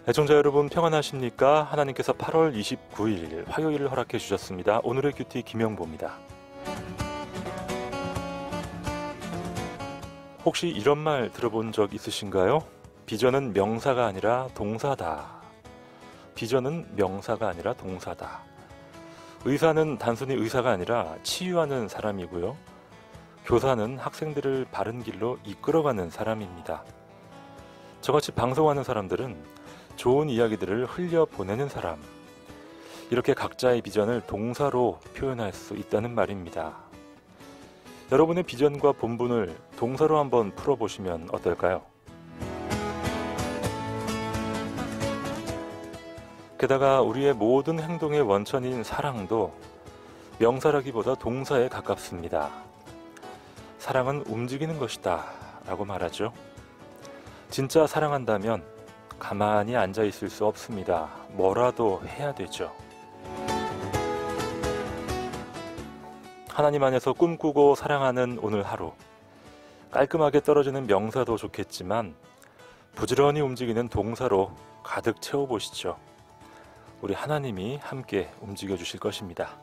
애청자 여러분 평안하십니까? 하나님께서 8월 29일 화요일을 허락해 주셨습니다. 오늘의 큐티 김영보입니다. 혹시 이런 말 들어본 적 있으신가요? 비전은 명사가 아니라 동사다. 비전은 명사가 아니라 동사다. 의사는 단순히 의사가 아니라 치유하는 사람이고요. 교사는 학생들을 바른 길로 이끌어가는 사람입니다. 저같이 방송하는 사람들은 좋은 이야기들을 흘려보내는 사람, 이렇게 각자의 비전을 동사로 표현할 수 있다는 말입니다. 여러분의 비전과 본분을 동사로 한번 풀어보시면 어떨까요? 게다가 우리의 모든 행동의 원천인 사랑도 명사라기보다 동사에 가깝습니다. 사랑은 움직이는 것이다 라고 말하죠. 진짜 사랑한다면 가만히 앉아 있을 수 없습니다. 뭐라도 해야 되죠. 하나님 안에서 꿈꾸고 사랑하는 오늘 하루, 깔끔하게 떨어지는 명사도 좋겠지만 부지런히 움직이는 동사로 가득 채워보시죠. 우리 하나님이 함께 움직여 주실 것입니다.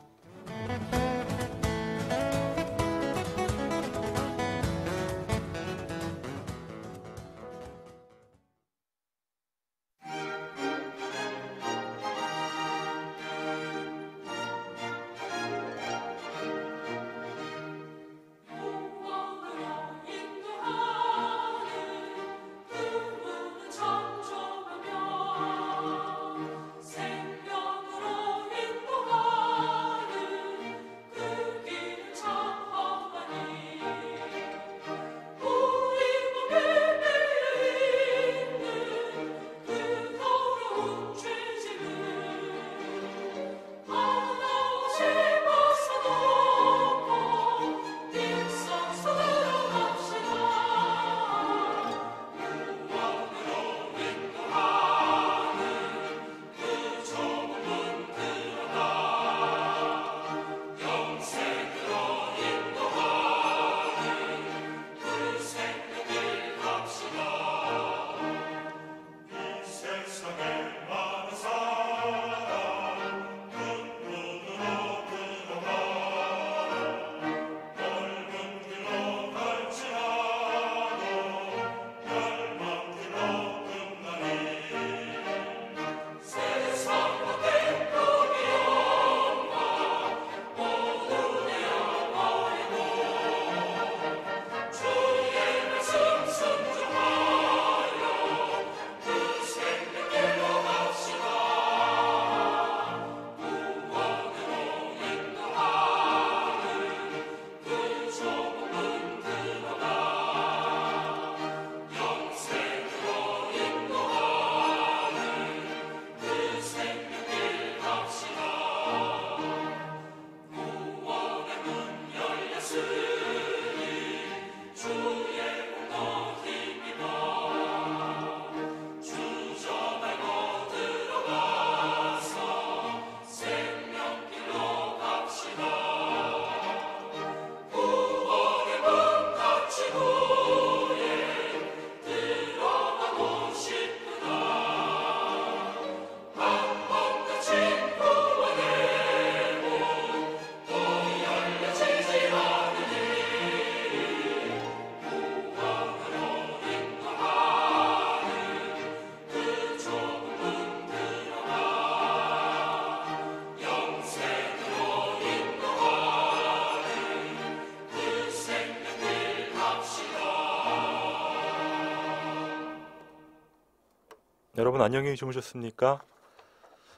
여러분 안녕히 주무셨습니까?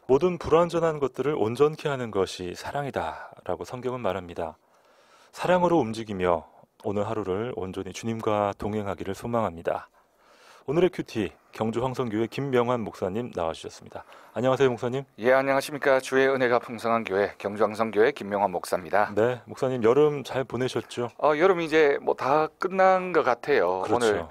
모든 불완전한 것들을 온전케 하는 것이 사랑이다 라고 성경은 말합니다. 사랑으로 움직이며 오늘 하루를 온전히 주님과 동행하기를 소망합니다. 오늘의 큐티 경주 황성교회 김명환 목사님 나와주셨습니다. 안녕하세요 목사님. 예, 안녕하십니까. 주의 은혜가 풍성한 교회 경주 황성교회 김명환 목사입니다. 네, 목사님 여름 잘 보내셨죠? 여름 이제 뭐 다 끝난 것 같아요. 그렇죠. 오늘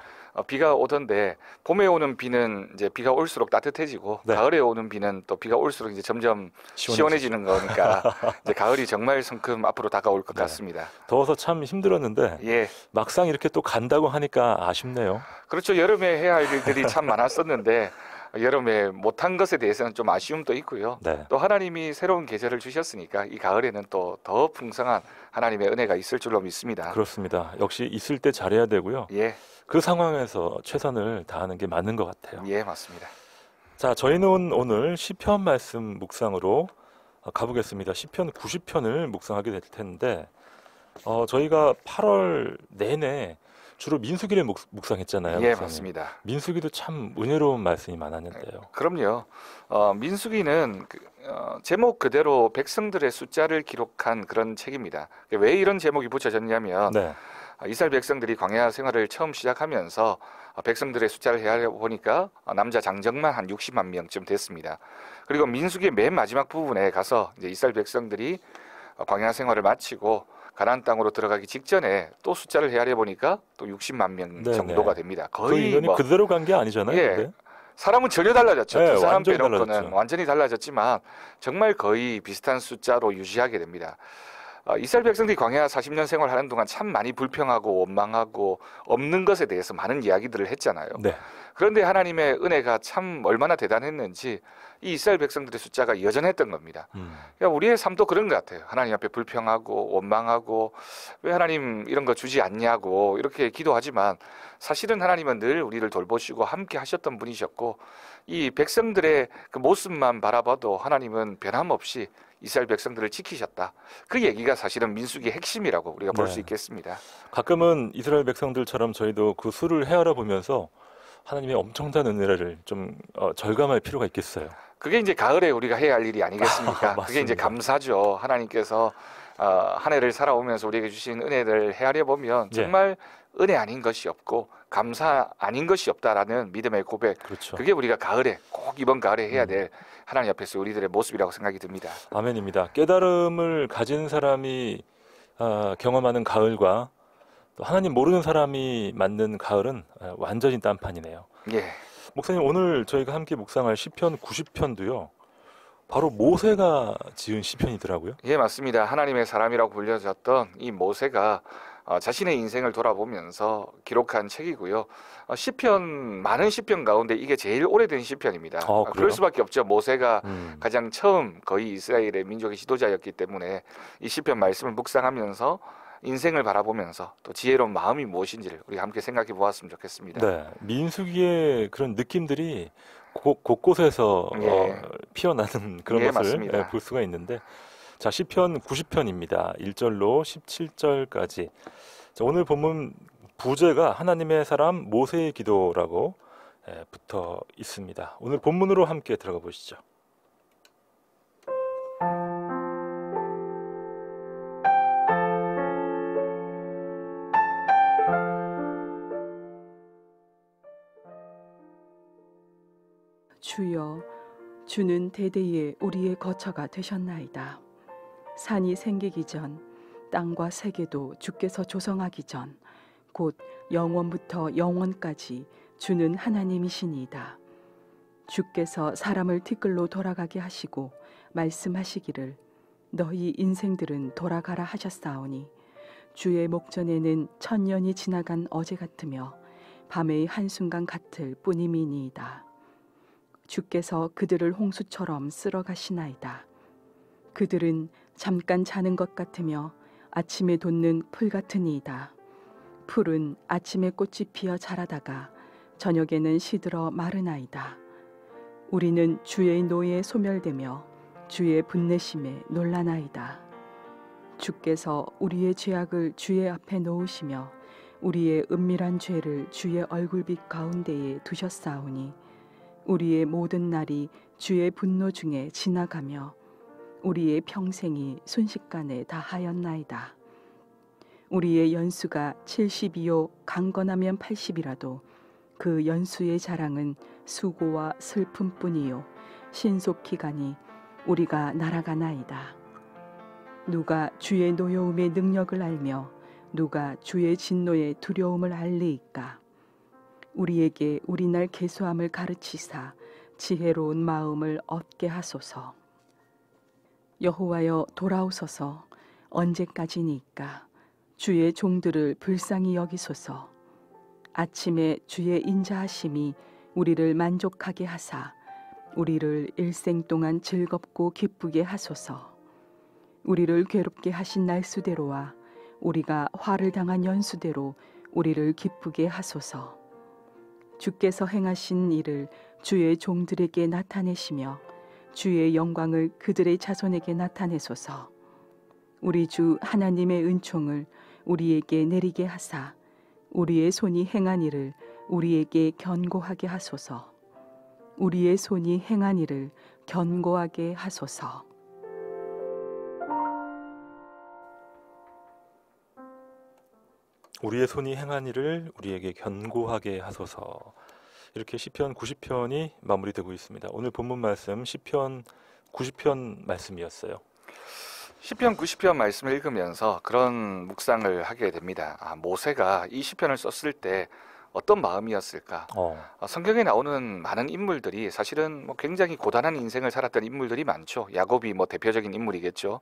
비가 오던데 봄에 오는 비는 이제 비가 올수록 따뜻해지고 네. 가을에 오는 비는 또 비가 올수록 이제 점점 시원해지는 거니까 이제 가을이 정말 성큼 앞으로 다가올 것 같습니다. 더워서 참 힘들었는데 예, 막상 이렇게 또 간다고 하니까 아쉽네요. 그렇죠. 여름에 해야 할 일들이 참 많았었는데 여름에 못한 것에 대해서는 좀 아쉬움도 있고요. 네. 또 하나님이 새로운 계절을 주셨으니까 이 가을에는 또 더 풍성한 하나님의 은혜가 있을 줄로 믿습니다. 그렇습니다. 역시 있을 때 잘해야 되고요. 예, 그 상황에서 최선을 다하는 게 맞는 것 같아요. 예, 맞습니다. 자, 저희는 오늘 시편 말씀 묵상으로 가보겠습니다. 시편 90편을 묵상하게 될 텐데 저희가 8월 내내 주로 민수기를 묵상했잖아요. 예, 목사님. 맞습니다. 민수기도 참 은혜로운 말씀이 많았는데요. 그럼요. 민수기는 제목 그대로 백성들의 숫자를 기록한 그런 책입니다. 왜 이런 제목이 붙여졌냐면 네. 이스라엘 백성들이 광야 생활을 처음 시작하면서 백성들의 숫자를 헤아려 보니까 남자 장정만 한 60만 명쯤 됐습니다. 그리고 민수기의 맨 마지막 부분에 가서 이제 이스라엘 백성들이 광야 생활을 마치고 가나안 땅으로 들어가기 직전에 또 숫자를 헤아려 보니까 또 60만 명 네, 정도가 네. 됩니다. 그 거의 인원이 뭐 그대로 간 게 아니잖아요. 예. 근데. 사람은 전혀 달라졌죠. 네, 두 사람 완전히 빼놓고는 달라졌죠. 완전히 달라졌지만 정말 거의 비슷한 숫자로 유지하게 됩니다. 이스라엘 백성들이 광야 40년 생활하는 동안 참 많이 불평하고 원망하고 없는 것에 대해서 많은 이야기들을 했잖아요. 네. 그런데 하나님의 은혜가 참 얼마나 대단했는지 이 이스라엘 백성들의 숫자가 여전했던 겁니다. 그러니까 우리의 삶도 그런 것 같아요. 하나님 앞에 불평하고 원망하고 왜 하나님 이런 거 주지 않냐고 이렇게 기도하지만 사실은 하나님은 늘 우리를 돌보시고 함께 하셨던 분이셨고 이 백성들의 그 모습만 바라봐도 하나님은 변함없이 이스라엘 백성들을 지키셨다. 그 얘기가 사실은 민수기의 핵심이라고 우리가 볼 수 네. 있겠습니다. 가끔은 이스라엘 백성들처럼 저희도 그 수를 헤아려 보면서 하나님의 엄청난 은혜를 좀 절감할 필요가 있겠어요. 그게 이제 가을에 우리가 해야 할 일이 아니겠습니까? 그게 이제 맞습니다. 감사죠. 하나님께서 한 해를 살아오면서 우리에게 주신 은혜를 헤아려 보면 예. 정말 은혜 아닌 것이 없고 감사 아닌 것이 없다라는 믿음의 고백. 그렇죠. 그게 우리가 가을에 꼭 이번 가을에 해야 될 하나님 앞에서 우리들의 모습이라고 생각이 듭니다. 아멘입니다. 깨달음을 가진 사람이 경험하는 가을과 또 하나님 모르는 사람이 만든 가을은 완전히 딴판이네요. 예. 목사님, 오늘 저희가 함께 묵상할 시편 90편도요. 바로 모세가 지은 시편이더라고요. 예, 맞습니다. 하나님의 사람이라고 불려졌던 이 모세가 자신의 인생을 돌아보면서 기록한 책이고요. 많은 시편 가운데 이게 제일 오래된 시편입니다. 그래요? 그럴 수밖에 없죠. 모세가 가장 가장 처음 거의 이스라엘의 민족의 지도자였기 때문에 이 시편 말씀을 묵상하면서 인생을 바라보면서 또 지혜로운 마음이 무엇인지를 우리가 함께 생각해 보았으면 좋겠습니다. 네, 민수기의 그런 느낌들이 곳곳에서 예. 피어나는 그런 예, 것을 맞습니다. 볼 수가 있는데, 자, 시편 90편입니다. 1절로 17절까지. 자, 오늘 본문 부제가 하나님의 사람 모세의 기도라고 붙어 있습니다. 오늘 본문으로 함께 들어가 보시죠. 주여, 주는 대대에 우리의 거처가 되셨나이다. 산이 생기기 전, 땅과 세계도 주께서 조성하기 전, 곧 영원부터 영원까지 주는 하나님이시니이다. 주께서 사람을 티끌로 돌아가게 하시고 말씀하시기를 너희 인생들은 돌아가라 하셨사오니 주의 목전에는 천년이 지나간 어제 같으며 밤의 한순간 같을 뿐임이니이다. 주께서 그들을 홍수처럼 쓸어 가시나이다. 그들은 잠깐 자는 것 같으며 아침에 돋는 풀 같으니이다. 풀은 아침에 꽃이 피어 자라다가 저녁에는 시들어 마르나이다. 우리는 주의 노예에 소멸되며 주의 분내심에 놀라나이다. 주께서 우리의 죄악을 주의 앞에 놓으시며 우리의 은밀한 죄를 주의 얼굴빛 가운데에 두셨사오니 우리의 모든 날이 주의 분노 중에 지나가며 우리의 평생이 순식간에 다하였나이다. 우리의 연수가 70이요 강건하면 80이라도 그 연수의 자랑은 수고와 슬픔뿐이요 신속히 가니 우리가 날아가나이다. 누가 주의 노여움의 능력을 알며 누가 주의 진노의 두려움을 알리이까. 우리에게 우리날 계수함을 가르치사 지혜로운 마음을 얻게 하소서. 여호와여 돌아오소서. 언제까지니까. 주의 종들을 불쌍히 여기소서. 아침에 주의 인자하심이 우리를 만족하게 하사 우리를 일생 동안 즐겁고 기쁘게 하소서. 우리를 괴롭게 하신 날수대로와 우리가 화를 당한 연수대로 우리를 기쁘게 하소서. 주께서 행하신 일을 주의 종들에게 나타내시며 주의 영광을 그들의 자손에게 나타내소서. 우리 주 하나님의 은총을 우리에게 내리게 하사 우리의 손이 행한 일을 우리에게 견고하게 하소서. 우리의 손이 행한 일을 견고하게 하소서. 우리의 손이 행한 일을 우리에게 견고하게 하소서. 이렇게 시편 90편이 마무리되고 있습니다. 오늘 본문 말씀 시편 90편 말씀이었어요. 시편 90편 말씀을 읽으면서 그런 묵상을 하게 됩니다. 모세가 이 시편을 썼을 때 어떤 마음이었을까? 성경에 나오는 많은 인물들이 사실은 굉장히 고단한 인생을 살았던 인물들이 많죠. 야곱이 대표적인 인물이겠죠.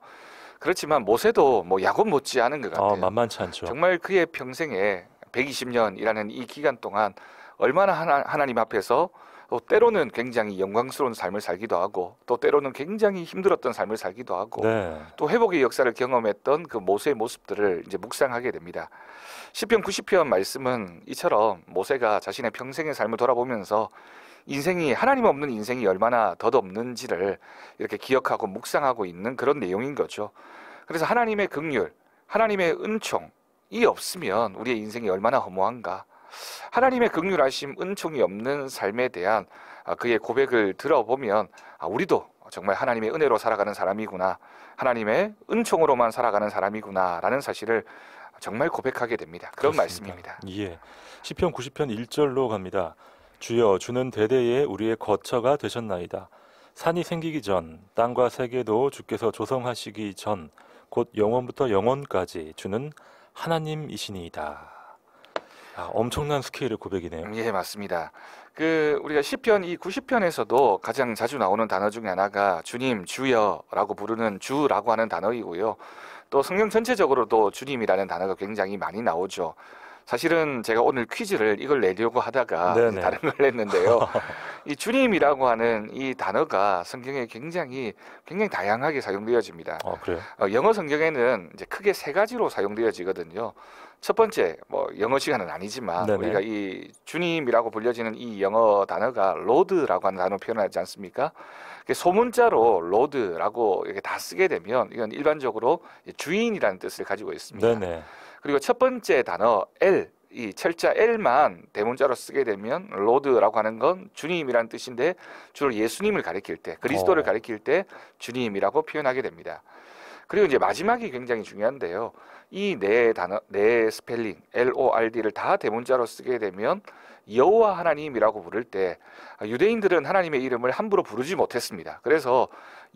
그렇지만 모세도 야곱 못지않은 것 같아요. 만만치 않죠. 정말 그의 평생에 120년이라는 이 기간 동안 얼마나 하나님 앞에서 또 때로는 굉장히 영광스러운 삶을 살기도 하고 또 때로는 굉장히 힘들었던 삶을 살기도 하고 또 회복의 역사를 경험했던 그 모세의 모습들을 이제 묵상하게 됩니다. 시편 90편 말씀은 이처럼 모세가 자신의 평생의 삶을 돌아보면서 인생이 하나님 없는 인생이 얼마나 덧없는지를 이렇게 기억하고 묵상하고 있는 그런 내용인 거죠. 그래서 하나님의 긍휼, 하나님의 은총이 없으면 우리의 인생이 얼마나 허무한가. 하나님의 긍휼하심, 은총이 없는 삶에 대한 그의 고백을 들어보면 우리도 정말 하나님의 은혜로 살아가는 사람이구나, 하나님의 은총으로만 살아가는 사람이구나 라는 사실을 정말 고백하게 됩니다. 그런 그렇습니다. 말씀입니다. 예, 시편 90편 1절로 갑니다. 주여, 주는 대대에 우리의 거처가 되셨나이다. 산이 생기기 전, 땅과 세계도 주께서 조성하시기 전, 곧 영원부터 영원까지 주는 하나님이시니이다. 엄청난 스케일의 고백이네요. 예, 맞습니다. 우리가 시편 이 90편에서도 가장 자주 나오는 단어 중에 하나가 주님, 주여라고 부르는 주라고 하는 단어이고요. 또 성경 전체적으로도 주님이라는 단어가 굉장히 많이 나오죠. 사실은 제가 오늘 퀴즈를 이걸 내려고 하다가 다른 걸 냈는데요. 이 주님이라고 하는 이 단어가 성경에 굉장히 다양하게 사용되어집니다. 그래요? 영어 성경에는 이제 크게 세 가지로 사용되어지거든요. 첫 번째, 영어 시간은 아니지만 우리가 이 주님이라고 불려지는 이 영어 단어가 로드라고 하는 단어 표현하지 않습니까? 소문자로 로드라고 이렇게 다 쓰게 되면 이건 일반적으로 주인이라는 뜻을 가지고 있습니다. 그리고 첫 번째 단어 L, 이 철자 L만 대문자로 쓰게 되면 로드라고 하는 건 주님이라는 뜻인데 주로 예수님을 가리킬 때, 그리스도를 가리킬 때 주님이라고 표현하게 됩니다. 그리고 이제 마지막이 굉장히 중요한데요. 이 네 단어, 네 스펠링 LORD를 다 대문자로 쓰게 되면 여호와 하나님이라고 부를 때 유대인들은 하나님의 이름을 함부로 부르지 못했습니다. 그래서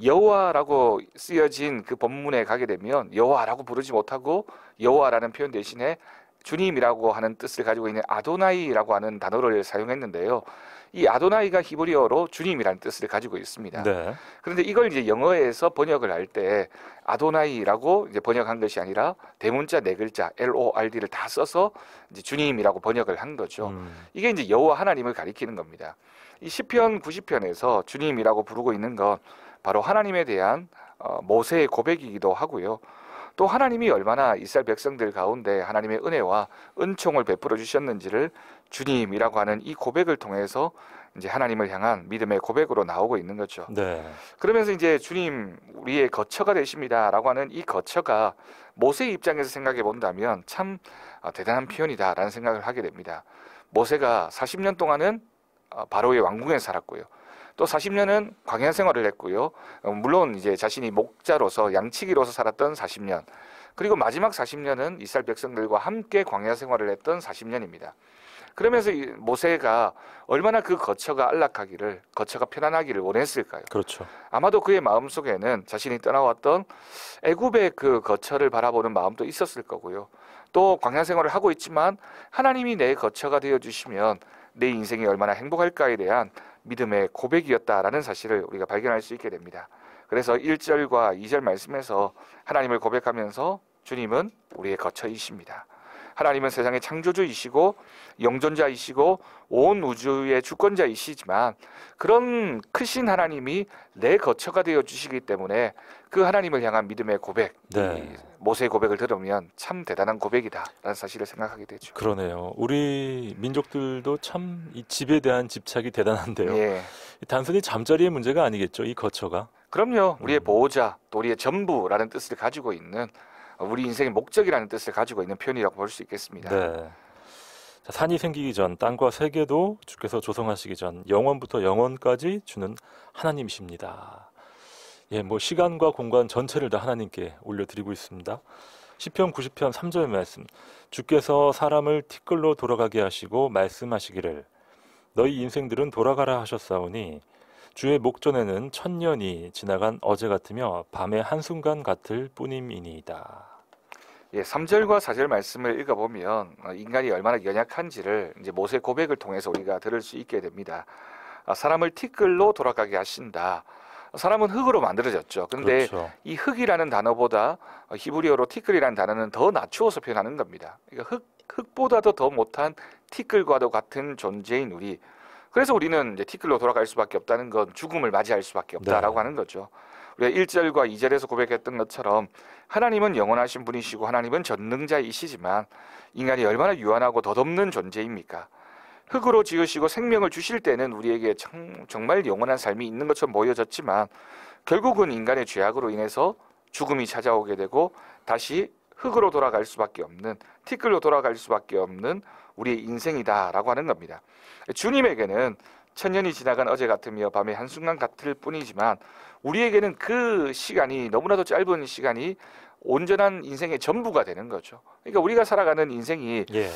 여호와라고 쓰여진 그 본문에 가게 되면 여호와라고 부르지 못하고 여호와라는 표현 대신에 주님이라고 하는 뜻을 가지고 있는 아도나이라고 하는 단어를 사용했는데요. 이 아도나이가 히브리어로 주님이라는 뜻을 가지고 있습니다. 그런데 이걸 이제 영어에서 번역을 할 때 아도나이라고 이제 번역한 것이 아니라 대문자 네 글자 LORD를 다 써서 이제 주님이라고 번역을 한 거죠. 이게 이제 여호와 하나님을 가리키는 겁니다. 이 시편 90편에서 주님이라고 부르고 있는 건 바로 하나님에 대한 모세의 고백이기도 하고요. 또 하나님이 얼마나 이스라엘 백성들 가운데 하나님의 은혜와 은총을 베풀어 주셨는지를 주님이라고 하는 이 고백을 통해서 이제 하나님을 향한 믿음의 고백으로 나오고 있는 거죠. 그러면서 이제 주님 우리의 거처가 되십니다라고 하는 이 거처가 모세의 입장에서 생각해 본다면 참 대단한 표현이다라는 생각을 하게 됩니다. 모세가 40년 동안은 바로의 왕궁에 살았고요. 또 40년은 광야 생활을 했고요. 물론 이제 자신이 목자로서 양치기로서 살았던 40년. 그리고 마지막 40년은 이스라엘 백성들과 함께 광야 생활을 했던 40년입니다. 그러면서 이 모세가 얼마나 그 거처가 안락하기를, 거처가 편안하기를 원했을까요? 그렇죠. 아마도 그의 마음속에는 자신이 떠나왔던 애굽의 그 거처를 바라보는 마음도 있었을 거고요. 또 광야 생활을 하고 있지만 하나님이 내 거처가 되어주시면 내 인생이 얼마나 행복할까에 대한 믿음의 고백이었다라는 사실을 우리가 발견할 수 있게 됩니다. 그래서 1절과 2절 말씀에서 하나님을 고백하면서 주님은 우리의 거처이십니다. 하나님은 세상의 창조주이시고 영존자이시고 온 우주의 주권자이시지만 그런 크신 하나님이 내 거처가 되어 주시기 때문에 그 하나님을 향한 믿음의 고백, 네. 이 모세의 고백을 들으면 참 대단한 고백이다라는 사실을 생각하게 되죠. 그러네요. 우리 민족들도 참 이 집에 대한 집착이 대단한데요. 예. 단순히 잠자리의 문제가 아니겠죠, 이 거처가. 그럼요. 우리의 보호자, 또 우리의 전부라는 뜻을 가지고 있는 우리 인생의 목적이라는 뜻을 가지고 있는 표현이라고 볼 수 있겠습니다. 네. 자, 산이 생기기 전 땅과 세계도 주께서 조성하시기 전 영원부터 영원까지 주는 하나님이십니다. 예, 뭐 시간과 공간 전체를 다 하나님께 올려드리고 있습니다. 시편 90편 3절 말씀. 주께서 사람을 티끌로 돌아가게 하시고 말씀하시기를 너희 인생들은 돌아가라 하셨사오니 주의 목전에는 천년이 지나간 어제 같으며 밤의 한순간 같을 뿐임이니이다. 예, 3절과 4절 말씀을 읽어보면 인간이 얼마나 연약한지를 이제 모세 고백을 통해서 우리가 들을 수 있게 됩니다. 사람을 티끌로 돌아가게 하신다. 사람은 흙으로 만들어졌죠. 근데 그렇죠. 이 흙이라는 단어보다 히브리어로 티끌이라는 단어는 더 낮추어서 표현하는 겁니다. 그러니까 흙보다도 더 못한 티끌과도 같은 존재인 우리. 그래서 우리는 이제 티끌로 돌아갈 수밖에 없다는 건 죽음을 맞이할 수밖에 없다라고 네. 하는 거죠. 우리가 1절과 2절에서 고백했던 것처럼 하나님은 영원하신 분이시고 하나님은 전능자이시지만 인간이 얼마나 유한하고 덧없는 존재입니까? 흙으로 지으시고 생명을 주실 때는 우리에게 정말 영원한 삶이 있는 것처럼 보여졌지만 결국은 인간의 죄악으로 인해서 죽음이 찾아오게 되고 다시 흙으로 돌아갈 수밖에 없는, 티끌로 돌아갈 수밖에 없는 우리의 인생이다라고 하는 겁니다. 주님에게는 천년이 지나간 어제 같으며 밤의 한순간 같을 뿐이지만 우리에게는 그 시간이 너무나도 짧은 시간이 온전한 인생의 전부가 되는 거죠. 그러니까 우리가 살아가는 인생이 예.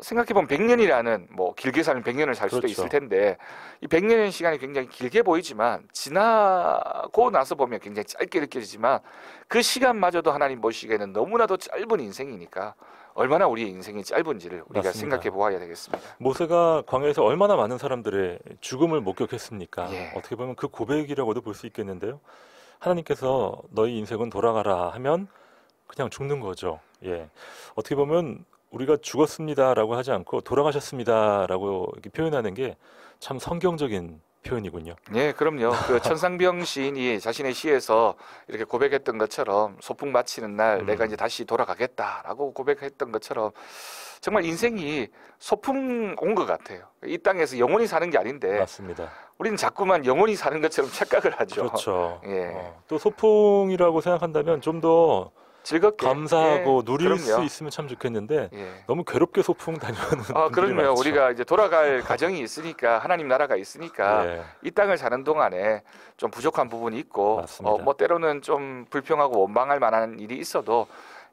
생각해보면 100년이라는 뭐 길게 살면 100년을 살 수도 그렇죠. 있을 텐데 이 100년의 시간이 굉장히 길게 보이지만 지나고 나서 보면 굉장히 짧게 느껴지지만 그 시간마저도 하나님 보시기에는 너무나도 짧은 인생이니까 얼마나 우리의 인생이 짧은지를 우리가 맞습니다. 생각해 보아야 되겠습니다. 모세가 광야에서 얼마나 많은 사람들의 죽음을 목격했습니까? 예. 어떻게 보면 그 고백이라고도 볼 수 있겠는데요. 하나님께서 너희 인생은 돌아가라 하면 그냥 죽는 거죠. 예. 어떻게 보면 우리가 죽었습니다라고 하지 않고 돌아가셨습니다라고 이렇게 표현하는 게 참 성경적인 표현이군요. 예, 그럼요. 그 천상병 시인이 자신의 시에서 이렇게 고백했던 것처럼 소풍 마치는 날 내가 이제 다시 돌아가겠다라고 고백했던 것처럼 정말 인생이 소풍 온 것 같아요. 이 땅에서 영원히 사는 게 아닌데 맞습니다. 우리는 자꾸만 영원히 사는 것처럼 착각을 하죠. 그렇죠. 예. 또 소풍이라고 생각한다면 좀 더 즐겁게 감사하고 예, 누릴 수 그럼요. 있으면 참 좋겠는데 예. 너무 괴롭게 소풍 다녀오는 분들이 그럼요. 많죠. 우리가 이제 돌아갈 가정이 있으니까 하나님 나라가 있으니까 예. 이 땅을 사는 동안에 좀 부족한 부분이 있고 맞습니다. 뭐 때로는 좀 불평하고 원망할 만한 일이 있어도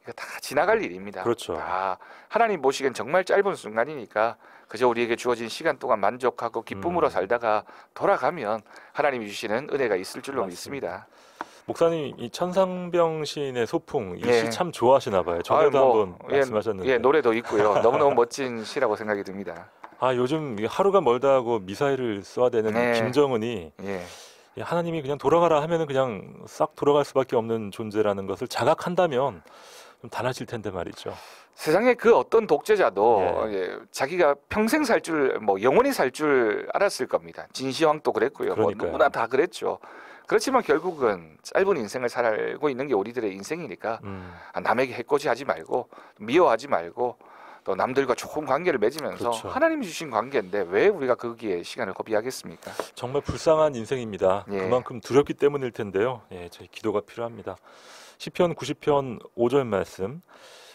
이거 다 지나갈 일입니다. 그렇죠. 다 하나님 보시기엔 정말 짧은 순간이니까 그저 우리에게 주어진 시간 동안 만족하고 기쁨으로 살다가 돌아가면 하나님이 주시는 은혜가 있을 줄로 맞습니다. 믿습니다. 목사님 이 천상병 시인의 소풍 이 예. 시 참 좋아하시나 봐요. 전에도 한번 말씀하셨는데. 예, 노래도 있고요. 너무너무 멋진 시라고 생각이 듭니다. 아 요즘 이 하루가 멀다 하고 미사일을 쏘아대는 네. 김정은이 예. 이 하나님이 그냥 돌아가라 하면은 그냥 싹 돌아갈 수밖에 없는 존재라는 것을 자각한다면 좀 달라질 텐데 말이죠. 세상에 그 어떤 독재자도 자기가 평생 살 줄, 뭐 영원히 살 줄 알았을 겁니다. 진시황도 그랬고요. 뭐 그러니까요. 누구나 다 그랬죠. 그렇지만 결국은 짧은 인생을 살고 있는 게 우리들의 인생이니까 남에게 해코지하지 말고 미워하지 말고 또 남들과 좋은 관계를 맺으면서 그렇죠. 하나님이 주신 관계인데 왜 우리가 거기에 시간을 허비하겠습니까? 정말 불쌍한 인생입니다. 예. 그만큼 두렵기 때문일 텐데요. 예, 저희 기도가 필요합니다. 시편 90편 5절 말씀.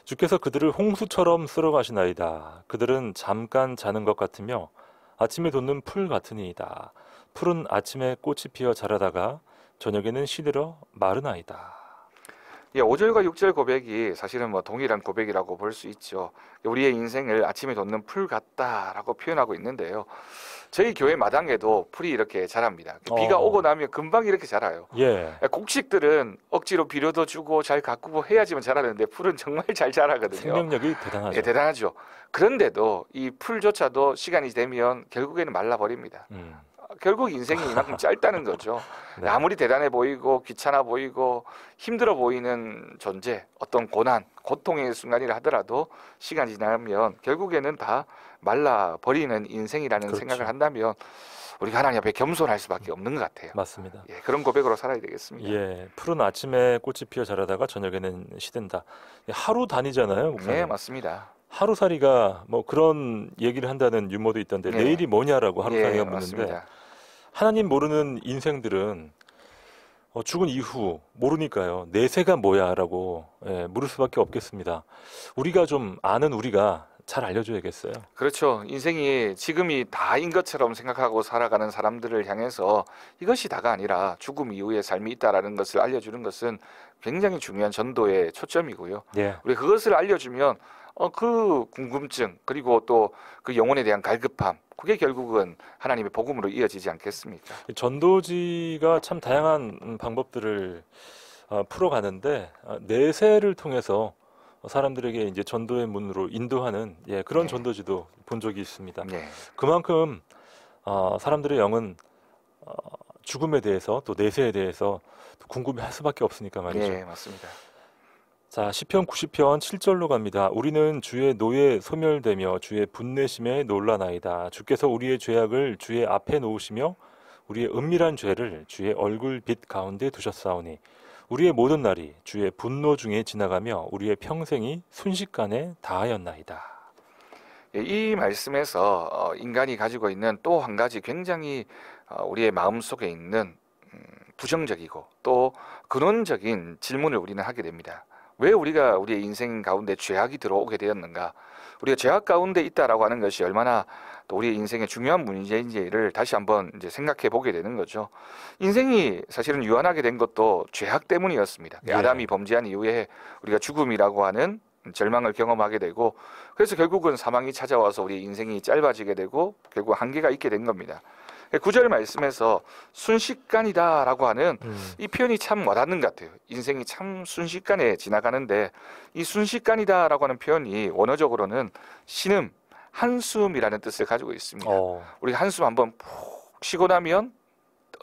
주께서 그들을 홍수처럼 쓸어가시나이다. 그들은 잠깐 자는 것 같으며 아침에 돋는 풀 같으니이다. 풀은 아침에 꽃이 피어 자라다가 저녁에는 시들어 마르나이다. 예, 5절과 6절 고백이 사실은 뭐 동일한 고백이라고 볼 수 있죠. 우리의 인생을 아침에 돋는 풀 같다라고 표현하고 있는데요. 저희 교회 마당에도 풀이 이렇게 자랍니다. 비가 오고 나면 금방 이렇게 자라요. 예. 곡식들은 억지로 비료도 주고 잘 가꾸고 해야지만 자라는데 풀은 정말 잘 자라거든요. 생명력이 대단하죠. 예, 대단하죠. 그런데도 이 풀조차도 시간이 되면 결국에는 말라버립니다. 결국 인생이 이만큼 짧다는 거죠. 네. 아무리 대단해 보이고 귀찮아 보이고 힘들어 보이는 존재, 어떤 고난, 고통의 순간이라 하더라도 시간이 지나면 결국에는 다 말라버리는 인생이라는 그렇죠. 생각을 한다면 우리가 하나님 앞에 겸손할 수밖에 없는 것 같아요. 맞습니다. 예, 그런 고백으로 살아야 되겠습니다. 예, 푸른 아침에 꽃이 피어 자라다가 저녁에는 시든다. 하루 다니잖아요, 목사님. 네, 맞습니다. 하루살이가 뭐 그런 얘기를 한다는 유머도 있던데 네. 내일이 뭐냐라고 하루살이가 예, 묻는데 맞습니다. 하나님 모르는 인생들은 죽은 이후 모르니까요. 내세가 뭐야라고 물을 수밖에 없겠습니다. 우리가 좀 아는 우리가 잘 알려줘야겠어요. 그렇죠. 인생이 지금이 다인 것처럼 생각하고 살아가는 사람들을 향해서 이것이 다가 아니라 죽음 이후의 삶이 있다라는 것을 알려주는 것은 굉장히 중요한 전도의 초점이고요. 예, 우리 그것을 알려주면 그 궁금증 그리고 또 그 영혼에 대한 갈급함 그게 결국은 하나님의 복음으로 이어지지 않겠습니까? 전도지가 참 다양한 방법들을 풀어가는데 내세를 통해서 사람들에게 이제 전도의 문으로 인도하는 그런 네. 전도지도 본 적이 있습니다. 네. 그만큼 사람들의 영은 죽음에 대해서 또 내세에 대해서 궁금해할 수밖에 없으니까 말이죠. 네, 맞습니다. 자, 시편 90편 7절로 갑니다. 우리는 주의 노에 소멸되며 주의 분내심에 놀라나이다. 주께서 우리의 죄악을 주의 앞에 놓으시며 우리의 은밀한 죄를 주의 얼굴 빛 가운데 두셨사오니 우리의 모든 날이 주의 분노 중에 지나가며 우리의 평생이 순식간에 다하였나이다. 예, 이 말씀에서 인간이 가지고 있는 또 한 가지 굉장히 우리의 마음속에 있는 부정적이고 또 근원적인 질문을 우리는 하게 됩니다. 왜 우리가 우리의 인생 가운데 죄악이 들어오게 되었는가? 우리가 죄악 가운데 있다라고 하는 것이 얼마나 또 우리의 인생의 중요한 문제인지를 다시 한번 이제 생각해 보게 되는 거죠. 인생이 사실은 유한하게 된 것도 죄악 때문이었습니다. 네. 아담이 범죄한 이후에 우리가 죽음이라고 하는 절망을 경험하게 되고 그래서 결국은 사망이 찾아와서 우리 인생이 짧아지게 되고 결국 한계가 있게 된 겁니다. 9절 말씀에서 순식간이다라고 하는 이 표현이 참 와닿는 것 같아요. 인생이 참 순식간에 지나가는데 이 순식간이다라고 하는 표현이 원어적으로는 신음, 한숨이라는 뜻을 가지고 있습니다. 우리가 한숨 한번 푹 쉬고 나면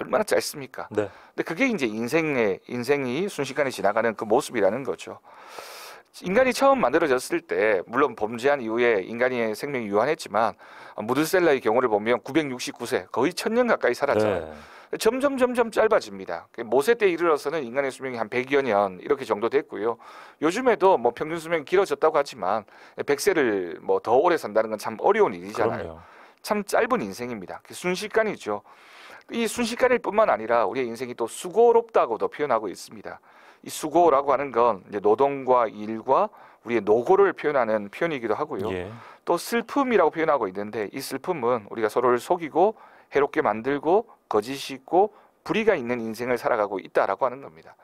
얼마나 짧습니까? 네. 근데 그게 이제 인생이 순식간에 지나가는 그 모습이라는 거죠. 인간이 처음 만들어졌을 때 물론 범죄한 이후에 인간의 생명이 유한했지만 무드셀라의 경우를 보면 969세 거의 1000년 가까이 살았잖아요. 네. 점점 짧아집니다. 모세 때 이르러서는 인간의 수명이 한 100여 년 이렇게 정도 됐고요. 요즘에도 뭐 평균 수명이 길어졌다고 하지만 100세를 뭐 더 오래 산다는 건 참 어려운 일이잖아요. 그럼요. 참 짧은 인생입니다. 순식간이죠. 이 순식간일 뿐만 아니라 우리의 인생이 또 수고롭다고도 표현하고 있습니다. 이 수고라고 하는 건 이제 노동과 일과 우리의 노고를 표현하는 표현이기도 하고요. 예. 또 슬픔이라고 표현하고 있는데 이 슬픔은 우리가 서로를 속이고 해롭게 만들고 거짓이 있고 불의가 있는 인생을 살아가고 있다라고 하는 겁니다.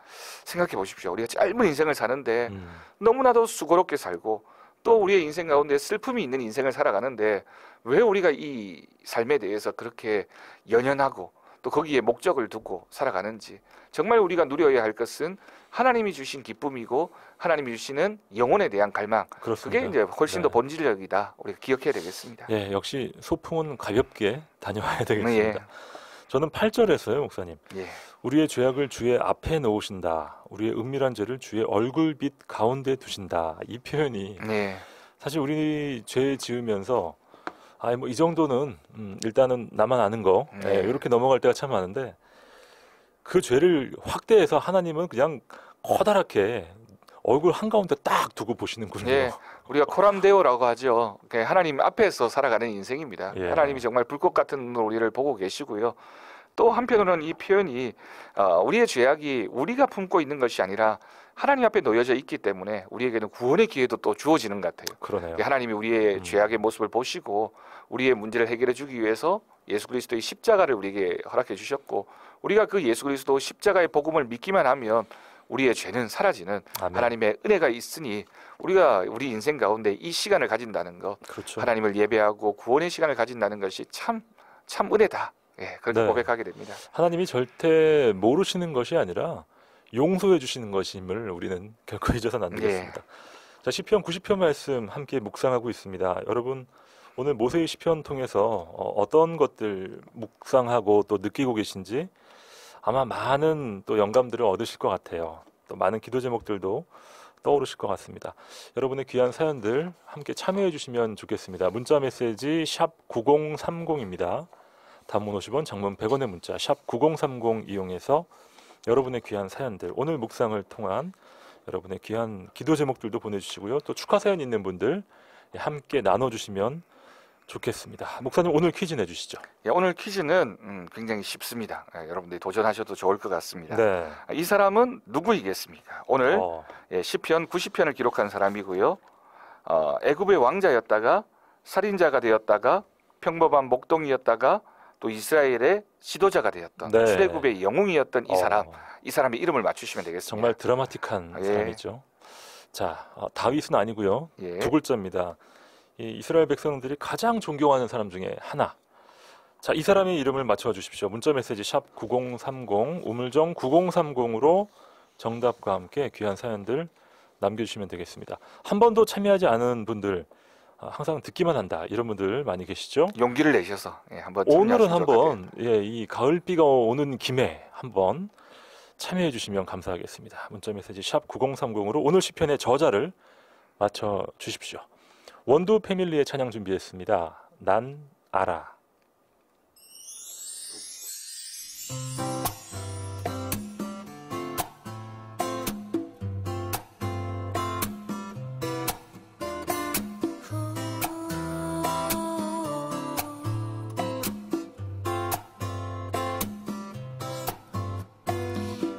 생각해 보십시오. 우리가 짧은 인생을 사는데 너무나도 수고롭게 살고 또 우리의 인생 가운데 슬픔이 있는 인생을 살아가는데 왜 우리가 이 삶에 대해서 그렇게 연연하고 또 거기에 목적을 두고 살아가는지 정말 우리가 누려야 할 것은 하나님이 주신 기쁨이고 하나님이 주시는 영혼에 대한 갈망 그렇습니다. 그게 이제 훨씬 더 네. 본질적이다. 우리가 기억해야 되겠습니다. 예, 역시 소풍은 가볍게 다녀와야 예. 되겠습니다. 저는 8절에서요, 목사님. 예. 우리의 죄악을 주의 앞에 놓으신다. 우리의 은밀한 죄를 주의 얼굴빛 가운데 두신다. 이 표현이 네. 사실 우리 죄 지으면서 뭐 이 정도는 일단은 나만 아는 거 네. 이렇게 넘어갈 때가 참 많은데 그 죄를 확대해서 하나님은 그냥 커다랗게 얼굴 한가운데 딱 두고 보시는군요. 예. 우리가 코람데오라고 하죠. 하나님 앞에서 살아가는 인생입니다. 예. 하나님이 정말 불꽃 같은 눈으로 우리를 보고 계시고요. 또 한편으로는 이 표현이 우리의 죄악이 우리가 품고 있는 것이 아니라 하나님 앞에 놓여져 있기 때문에 우리에게는 구원의 기회도 또 주어지는 것 같아요. 그러네요. 하나님이 우리의 죄악의 모습을 보시고 우리의 문제를 해결해 주기 위해서 예수 그리스도의 십자가를 우리에게 허락해 주셨고 우리가 그 예수 그리스도 십자가의 복음을 믿기만 하면 우리의 죄는 사라지는 아멘. 하나님의 은혜가 있으니 우리가 우리 인생 가운데 이 시간을 가진다는 것, 그렇죠. 하나님을 예배하고 구원의 시간을 가진다는 것이 참 은혜다. 예, 그렇게 네. 고백하게 됩니다. 하나님이 절대 모르시는 것이 아니라 용서해 주시는 것임을 우리는 결코 잊어서는 안 되겠습니다. 자, 시편 90편 말씀 함께 묵상하고 있습니다. 여러분 오늘 모세의 시편 통해서 어떤 것들 묵상하고 또 느끼고 계신지 아마 많은 또 영감들을 얻으실 것 같아요. 또 많은 기도 제목들도 떠오르실 것 같습니다. 여러분의 귀한 사연들 함께 참여해 주시면 좋겠습니다. 문자 메시지 샵 9030입니다. 단문 50원, 장문 100원의 문자 샵 9030 이용해서 여러분의 귀한 사연들, 오늘 묵상을 통한 여러분의 귀한 기도 제목들도 보내주시고요. 또 축하 사연 있는 분들 함께 나눠주시면 좋겠습니다. 목사님, 오늘 퀴즈 내주시죠. 예, 오늘 퀴즈는 굉장히 쉽습니다. 여러분들이 도전하셔도 좋을 것 같습니다. 네. 이 사람은 누구이겠습니까? 오늘 시편 90편을 기록한 사람이고요. 애굽의 왕자였다가 살인자가 되었다가 평범한 목동이었다가 또 이스라엘의 지도자가 되었던 네. 출애굽의 영웅이었던 이 사람, 이 사람의 이름을 맞추시면 되겠습니다. 정말 드라마틱한 사람이죠. 자, 다윗은 아니고요. 예. 두 글자입니다. 이 이스라엘 백성들이 가장 존경하는 사람 중에 하나. 자, 이 사람의 이름을 맞춰 주십시오. 문자 메시지 샵 9030 우물정 9030으로 정답과 함께 귀한 사연들 남겨주시면 되겠습니다. 한 번도 참여하지 않은 분들, 항상 듣기만 한다 이런 분들 많이 계시죠? 용기를 내셔서 한번 오늘은 한번 이 가을비가 오는 김에 한번 참여해 주시면 감사하겠습니다. 문자 메시지 샵 9030으로 오늘 시편의 저자를 맞춰 주십시오. 원두 패밀리의 찬양 준비했습니다. 난 알아.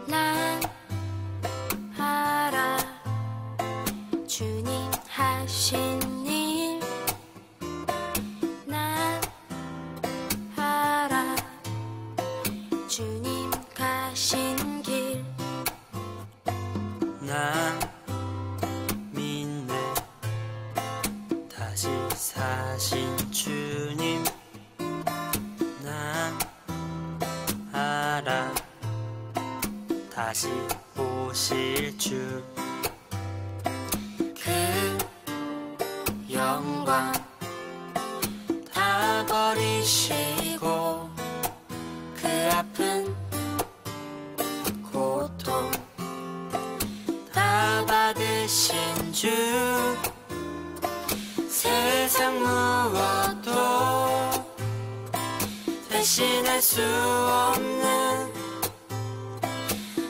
난 알아 주님 하신 일 난 알아 주님 가신 길 난 믿네 다시 사신 주님 난 알아 다시 오실 주 그 영광 다 버리시고 그 아픈 고통 다 받으신 주 세상 무엇도 대신할 수 없는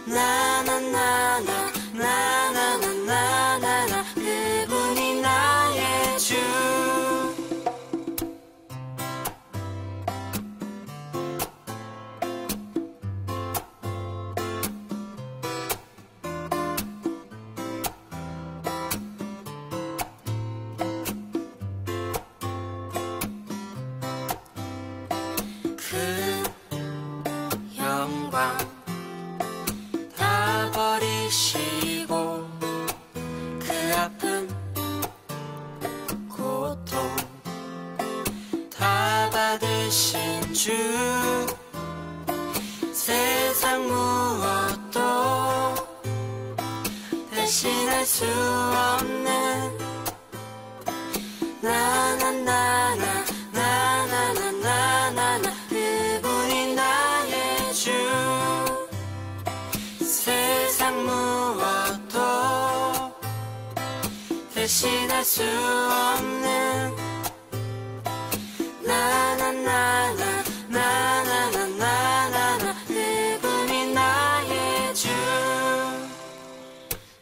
나나나나나나나나나 그분이 나의 주 그 영광 다 버리시고 그 아픈 고통 다 받으신 주 세상 무엇도 대신할 수 없는 나나나나나나나나나 그분이 나의 주 세상 무엇도 대신할 수 없는 나나나나나나나나나 그분이 나의 주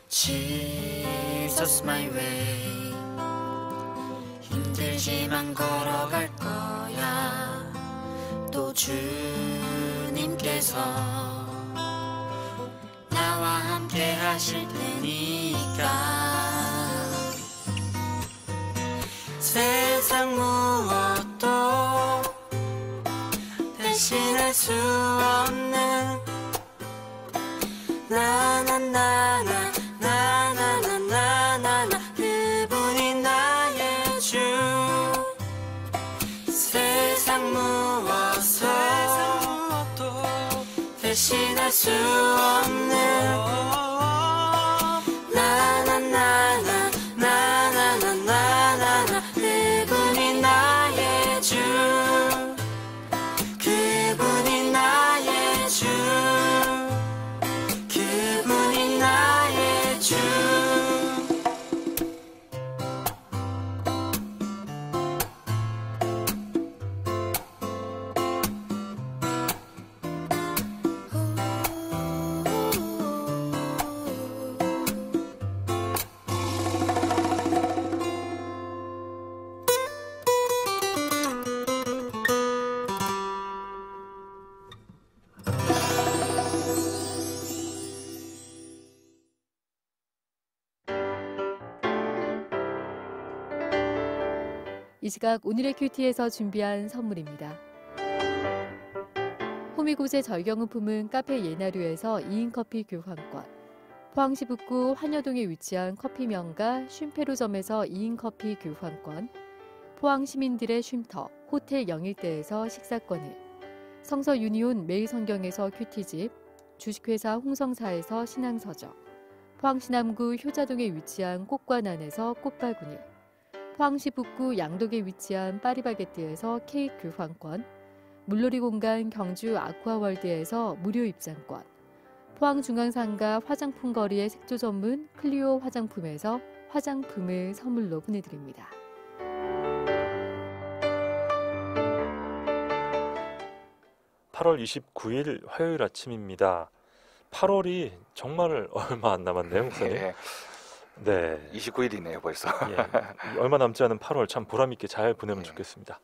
Jesus my way 힘들지만 걸어갈 거야 또 주님께서 나와 함께 하실 테니까 세상 무엇도 대신할 수 없는 나나나나나나나나나 그분이 나의 주 세상 무엇도 대신할 수 없는 나나나나나나나나 그분이 나의 이 시각 오늘의 큐티에서 준비한 선물입니다. 호미곶의 절경은품은 카페 예나류에서 2인 커피 교환권, 포항시 북구 환여동에 위치한 커피 명가 쉼페루점에서 2인 커피 교환권, 포항 시민들의 쉼터 호텔 영일대에서 식사권을, 성서 유니온 매일성경에서 큐티집, 주식회사 홍성사에서 신앙서적, 포항시 남구 효자동에 위치한 꽃관안에서 꽃바구니, 포항시 북구 양덕에 위치한 파리바게뜨에서 케이크 교환권, 물놀이 공간 경주 아쿠아월드에서 무료 입장권, 포항중앙상가 화장품 거리의 색조 전문 클리오 화장품에서 화장품을 선물로 보내드립니다. (8월 29일) 화요일 아침입니다. 8월이 정말 얼마 안 남았네요, 목사님. 예, 네. 29일이네요 벌써. 예, 얼마 남지 않은 8월 참 보람있게 잘 보내면 좋겠습니다.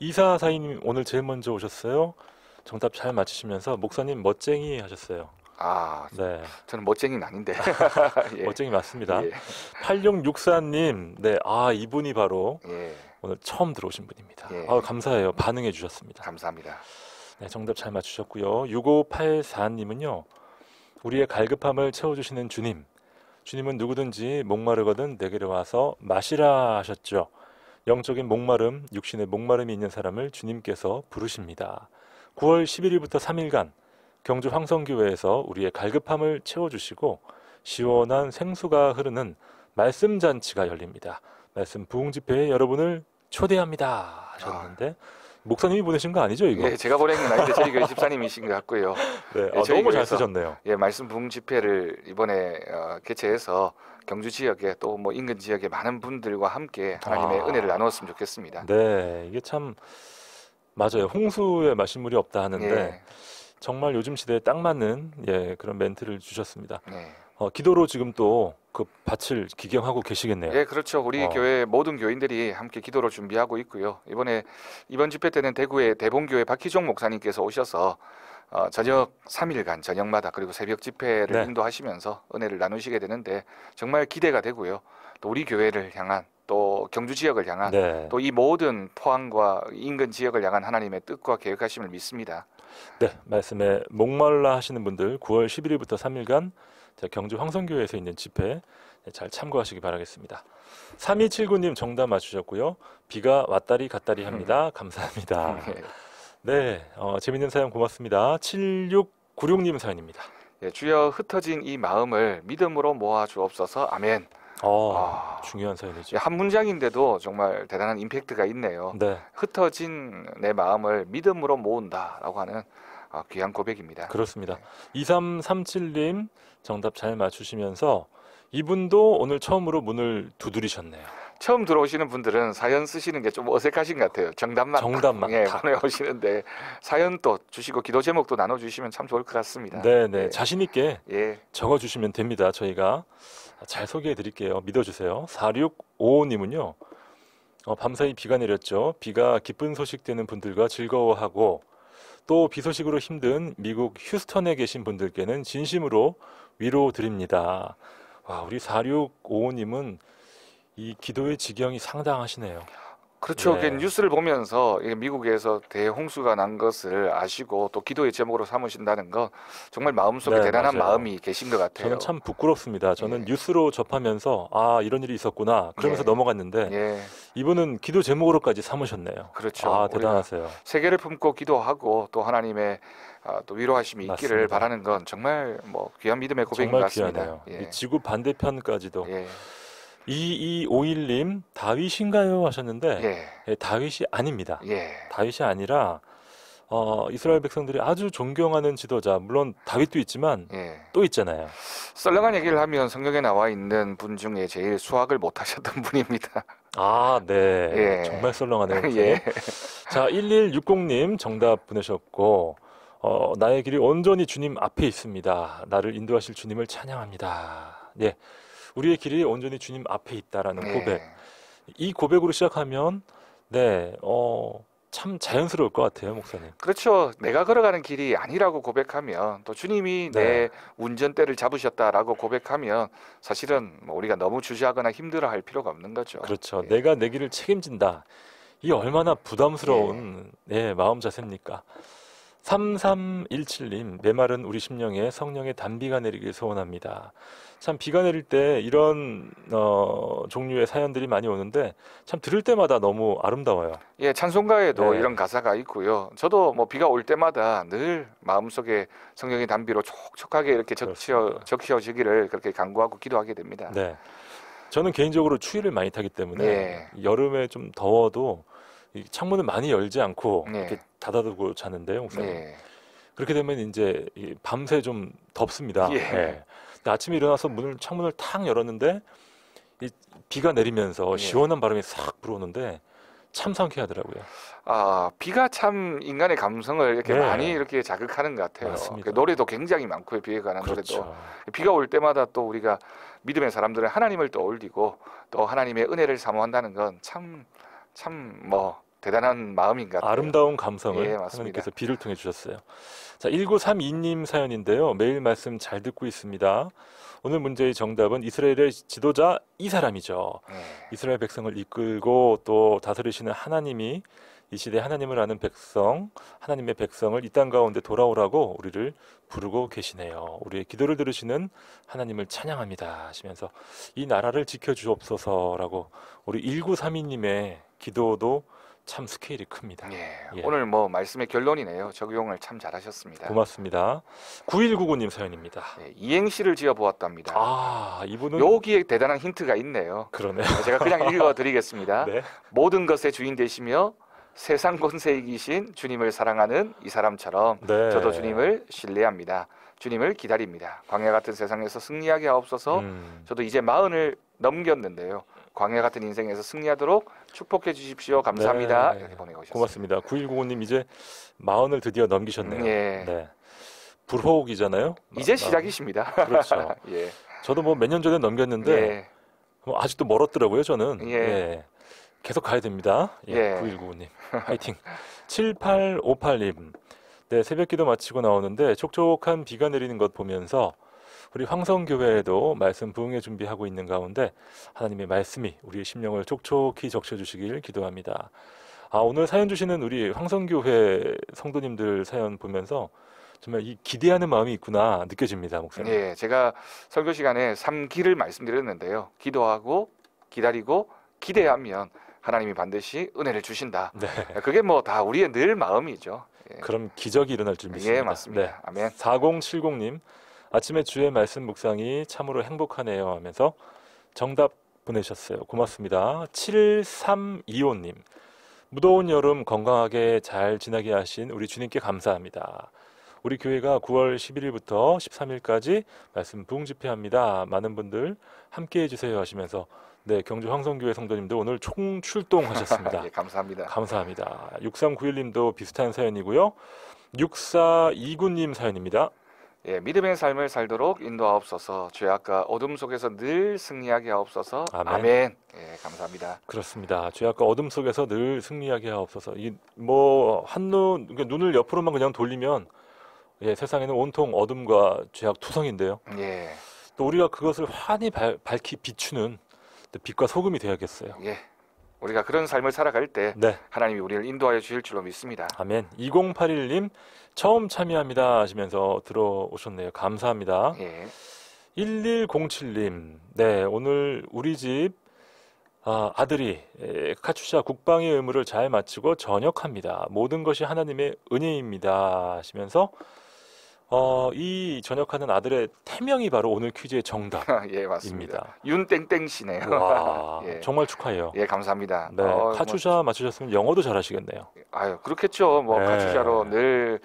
이사사님 오늘 제일 먼저 오셨어요. 정답 잘 맞히시면서 목사님 멋쟁이 하셨어요. 아, 네, 저는 멋쟁이는 아닌데. 예. 멋쟁이 맞습니다. 예. 8664님, 네, 이분이 바로 예, 오늘 처음 들어오신 분입니다. 예. 감사해요. 반응해 주셨습니다. 감사합니다. 네, 정답 잘 맞추셨고요. 6584님은요. 우리의 갈급함을 채워주시는 주님. 주님은 누구든지 목마르거든 내게로 와서 마시라 하셨죠. 영적인 목마름, 육신의 목마름이 있는 사람을 주님께서 부르십니다. 9월 11일부터 3일간 경주 황성교회에서 우리의 갈급함을 채워주시고 시원한 생수가 흐르는 말씀 잔치가 열립니다. 말씀 부흥 집회에 여러분을 초대합니다 하셨는데 목사님이 보내신 거 아니죠, 이거? 예, 제가 보낸 건 아닌데 저희 교회 집사님이신 것 같고요. 네, 예, 저희 너무 잘 교회에서- 쓰셨네요. 예, 말씀 부흥 집회를 이번에 개최해서 경주 지역에 또 뭐 인근 지역에 많은 분들과 함께 하나님의 은혜를 나누었으면 좋겠습니다. 네, 이게 참 맞아요. 홍수에 마실물이 없다 하는데 예, 정말 요즘 시대에 딱 맞는 그런 멘트를 주셨습니다. 네. 기도로 지금 또 그 밭을 기경하고 계시겠네요. 예, 그렇죠. 우리 교회 모든 교인들이 함께 기도를 준비하고 있고요. 이번 집회 때는 대구의 대봉교회 박희종 목사님께서 오셔서 저녁 3일간 저녁마다 그리고 새벽 집회를 네. 인도하시면서 은혜를 나누시게 되는데 정말 기대가 되고요. 또 우리 교회를 향한 또 경주 지역을 향한 네, 또 이 모든 포항과 인근 지역을 향한 하나님의 뜻과 계획하심을 믿습니다. 네, 말씀에 목말라 하시는 분들 9월 11일부터 3일간 경주 황성교회에서 있는 집회 잘 참고하시기 바라겠습니다. 3279님 정답 맞추셨고요. 비가 왔다리 갔다리 합니다. 감사합니다. 네, 재밌는 사연 고맙습니다. 7696님 사연입니다. 예, 주여 흩어진 이 마음을 믿음으로 모아 주옵소서. 아멘. 중요한 사연이죠. 예, 한 문장인데도 정말 대단한 임팩트가 있네요. 네, 흩어진 내 마음을 믿음으로 모은다라고 하는 귀한 고백입니다. 그렇습니다. 2337님 정답 잘 맞추시면서 이분도 오늘 처음으로 문을 두드리셨네요. 처음 들어오시는 분들은 사연 쓰시는 게 좀 어색하신 것 같아요. 정답만 딱. 보내오시는데 사연 또 주시고 기도 제목도 나눠주시면 참 좋을 것 같습니다. 네, 예. 자신 있게 예, 적어주시면 됩니다. 저희가 잘 소개해드릴게요. 믿어주세요. 4655님은요. 밤사이 비가 내렸죠. 비가 기쁜 소식 되는 분들과 즐거워하고 또 비 소식으로 힘든 미국 휴스턴에 계신 분들께는 진심으로 위로 드립니다. 와, 우리 4655님은 이 기도의 지경이 상당하시네요. 그렇죠. 네. 뉴스를 보면서 이게 미국에서 대홍수가 난 것을 아시고 또 기도의 제목으로 삼으신다는 건 정말 마음속에 네, 대단한 맞아요. 마음이 계신 것 같아요. 저는 참 부끄럽습니다. 저는 예. 뉴스로 접하면서 이런 일이 있었구나 그러면서 예. 넘어갔는데 예, 이분은 기도 제목으로까지 삼으셨네요. 그렇죠. 우리가 대단하세요. 세계를 품고 기도하고 또 하나님의 또 위로하심이 있기를 맞습니다. 바라는 건 정말 뭐 귀한 믿음의 고백인 것 정말 같습니다. 귀하네요. 예. 이 지구 반대편까지도. 예. 2251님 다윗인가요 하셨는데 예. 다윗이 아닙니다. 예. 다윗이 아니라 이스라엘 백성들이 아주 존경하는 지도자, 물론 다윗도 있지만 예. 또 있잖아요. 썰렁한 얘기를 하면 성경에 나와 있는 분 중에 제일 수학을 못 하셨던 분입니다. 네. 예. 정말 썰렁하네요. 예. 자, 1160님 정답 보내셨고 나의 길이 온전히 주님 앞에 있습니다. 나를 인도하실 주님을 찬양합니다. 예. 우리의 길이 온전히 주님 앞에 있다라는 예. 고백. 이 고백으로 시작하면 참 자연스러울 것 같아요, 목사님. 그렇죠. 내가 걸어가는 길이 아니라고 고백하면 또 주님이 네. 내 운전대를 잡으셨다라고 고백하면 사실은 뭐 우리가 너무 주저하거나 힘들어할 필요가 없는 거죠. 그렇죠. 예. 내가 내 길을 책임진다. 이 얼마나 부담스러운 마음 자세입니까? 3317님, 메마른 우리 심령에 성령의 단비가 내리길 소원합니다. 참 비가 내릴 때 이런 종류의 사연들이 많이 오는데 참 들을 때마다 너무 아름다워요. 예, 찬송가에도 네. 이런 가사가 있고요. 저도 뭐 비가 올 때마다 늘 마음속에 성령의 단비로 촉촉하게 이렇게 적셔지기를 그렇게 간구하고 기도하게 됩니다. 네. 저는 개인적으로 추위를 많이 타기 때문에 예. 여름에 좀 더워도 이 창문을 많이 열지 않고 예. 이렇게 닫아두고 자는데요, 목사님. 예. 그렇게 되면 이제 밤새 좀 덥습니다. 예. 네. 근데 아침에 일어나서 창문을 탁 열었는데 이 비가 내리면서 예. 시원한 바람이 싹 불어오는데 참 상쾌하더라고요. 아, 비가 참 인간의 감성을 이렇게 네. 많이 이렇게 자극하는 것 같아요. 맞습니다. 그 노래도 굉장히 많고요. 비에 관한 노래도. 그렇죠. 비가 올 때마다 또 우리가 믿음의 사람들은 하나님을 떠올리고 또 하나님의 은혜를 사모한다는 건 참 뭐 대단한 마음인 것 같아요. 아름다운 감성을 예, 맞습니다. 하나님께서 비를 통해 주셨어요. 자, 1932님 사연인데요. 매일 말씀 잘 듣고 있습니다. 오늘 문제의 정답은 이스라엘의 지도자 이 사람이죠. 예. 이스라엘 백성을 이끌고 또 다스리시는 하나님이 이 시대 하나님을 아는 백성, 하나님의 백성을 이 땅 가운데 돌아오라고 우리를 부르고 계시네요. 우리의 기도를 들으시는 하나님을 찬양합니다 하시면서 이 나라를 지켜주옵소서라고 우리 1932님의 기도도 참 스케일이 큽니다. 예. 예. 오늘 뭐 말씀의 결론이네요. 적용을 참 잘하셨습니다. 고맙습니다. 9199님 사연입니다. 예, 이행시를 지어 보았답니다. 아, 이분은 여기에 대단한 힌트가 있네요. 그러네요. 제가 그냥 읽어드리겠습니다. 네. 모든 것의 주인 되시며 세상 권세 이기신 주님을 사랑하는 이 사람처럼 네. 저도 주님을 신뢰합니다. 주님을 기다립니다. 광야 같은 세상에서 승리하게 하옵소서. 저도 이제 40을 넘겼는데요. 광야 같은 인생에서 승리하도록 축복해 주십시오. 감사합니다. 네. 이렇게 보내고 오셨습니다. 고맙습니다. 9195님 이제 40을 드디어 넘기셨네요. 예. 네. 불호옥이잖아요. 이제 시작이십니다. 그렇죠. 예. 저도 뭐 몇 년 전에 넘겼는데 예. 뭐 아직도 멀었더라고요, 저는. 예. 계속 가야 됩니다. 예. 예. 9195님. 화이팅. 7858님. 네, 새벽 기도 마치고 나오는데 촉촉한 비가 내리는 것 보면서 우리 황성교회에도 말씀 부흥회 준비하고 있는 가운데 하나님의 말씀이 우리의 심령을 촉촉히 적셔주시길 기도합니다. 아, 오늘 사연 주시는 우리 황성교회 성도님들 사연 보면서 정말 이 기대하는 마음이 있구나 느껴집니다, 목사님. 예, 제가 설교 시간에 3기를 말씀드렸는데요. 기도하고 기다리고 기대하면 하나님이 반드시 은혜를 주신다. 네. 그게 뭐 다 우리의 늘 마음이죠. 예. 그럼 기적이 일어날 줄 믿습니다. 예, 맞습니다. 네. 아멘. 4070님, 아침에 주의 말씀 묵상이 참으로 행복하네요 하면서 정답 보내셨어요. 고맙습니다. 7325님, 무더운 여름 건강하게 잘 지나게 하신 우리 주님께 감사합니다. 우리 교회가 9월 11일부터 13일까지 말씀 부흥 집회합니다. 많은 분들 함께 해주세요 하시면서 네, 경주 황성교회 성도님들 오늘 총출동하셨습니다. 예, 감사합니다. 감사합니다. 6391님도 비슷한 사연이고요. 6429님 사연입니다. 예, 믿음의 삶을 살도록 인도하옵소서. 죄악과 어둠 속에서 늘 승리하게 하옵소서. 아멘. 아멘. 예, 감사합니다. 그렇습니다. 죄악과 어둠 속에서 늘 승리하게 하옵소서. 뭐 한눈 그러니까 눈을 옆으로만 그냥 돌리면 예, 세상에는 온통 어둠과 죄악 투성인데요. 예, 또 우리가 그것을 환히 밝히 비추는 빛과 소금이 되어야겠어요. 예. 우리가 그런 삶을 살아갈 때 네, 하나님이 우리를 인도하여 주실 줄로 믿습니다. 아멘. 2081님 처음 참여합니다 하시면서 들어오셨네요. 감사합니다. 예, 1107님, 네, 오늘 우리 집 아들이 카추샤 국방의 의무를 잘 마치고 전역합니다. 모든 것이 하나님의 은혜입니다 하시면서 이 전역하는 아들의 태명이 바로 오늘 퀴즈의 정답입니다. 예, 맞습니다. 윤땡땡 씨네요. 와, 예. 정말 축하해요. 예, 감사합니다. 네, 카추샤 맞추셨으면 영어도 잘하시겠네요. 아유, 그렇겠죠. 뭐 네. 카투샤로 늘